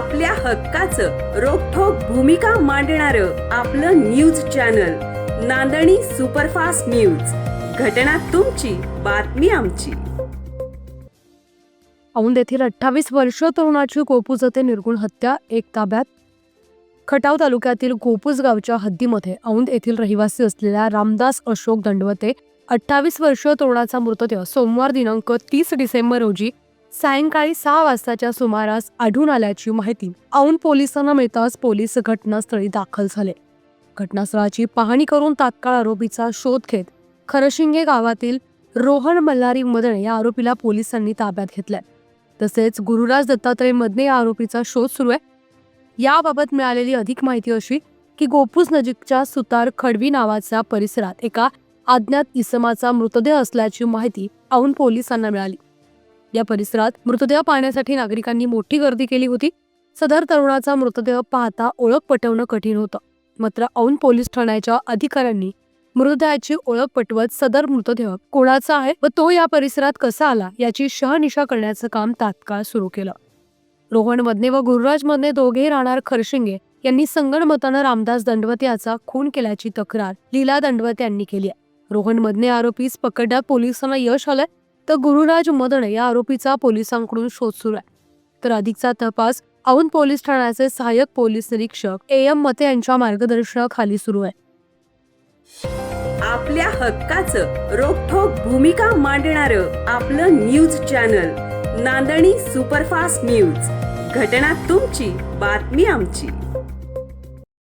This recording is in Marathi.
आपल्या हक्काचं रोखठोक भूमिका मांडणारं आपलं न्यूज चॅनल नांदणी सुपरफास्ट न्यूज. घटना तुमची, बातमी आमची. औंध येथील 28 वर्षीय तरुणाची गोपूज येथे निर्गुण हत्या, एक ताब्यात. खटाव तालुक्यातील गोपूज गावच्या हद्दीमध्ये औंध येथील रहिवासी असलेल्या रामदास अशोक दंडवते 28 वर्षीय तरुणाचा मृतदेह सोमवार दिनांक 30 डिसेंबर रोजी सायंकाळी 6 वाजताच्या सुमारास आढळून आल्याची माहिती औंध पोलिसांना मिळताच पोलीस घटनास्थळी दाखल झाले. घटनास्थळाची पाहणी करून तात्काळ आरोपीचा शोध घेत खरशिंगे गावातील रोहन मल्हारी मदणे या आरोपीला पोलिसांनी ताब्यात घेतलाय. तसेच गुरुराज दत्तात्रय मदने या आरोपीचा शोध सुरू आहे. याबाबत मिळालेली अधिक माहिती अशी की गोपूज नजीकच्या सुतार खडवी नावाच्या परिसरात एका अज्ञात इसमाचा मृतदेह असल्याची माहिती औंध पोलिसांना मिळाली. या परिसरात मृतदेह पाहण्यासाठी नागरिकांनी मोठी गर्दी केली होती. सदर तरुणाचा मृतदेह पाहता ओळख पटवणं कठीण होतं. मात्र औंध पोलीस ठाण्याच्या अधिकाऱ्यांनी मृतदेहाची ओळख पटवत सदर मृतदेह कोणाचा आहे व तो या परिसरात कसा आला याची शहानिशा करण्याचं काम तात्काळ सुरू केलं. रोहन मदने व गुरुराज मदने दोघेही राहणार खरशिंगे यांनी संगनमतानं रामदास दंडवते याचा खून केल्याची तक्रार लीला दंडवते यांनी केली आहे. रोहन मदने आरोपीस पकडण्यात पोलिसांना यश आलंय, तर गुरुराज मदने या आरोपीचा पोलिसांकडून शोध सुरू आहे. तर अधिकचा तपास औंध पोलीस ठाण्याचे सहाय्यक पोलीस निरीक्षक AM मते यांच्या मार्गदर्शनाखाली सुरू आहे. आपल्या हक्काचं रोखठोक भूमिका मांडणारं आपलं न्यूज चॅनल नांदणी सुपरफास्ट न्यूज. घटना तुमची, बातमी आमची.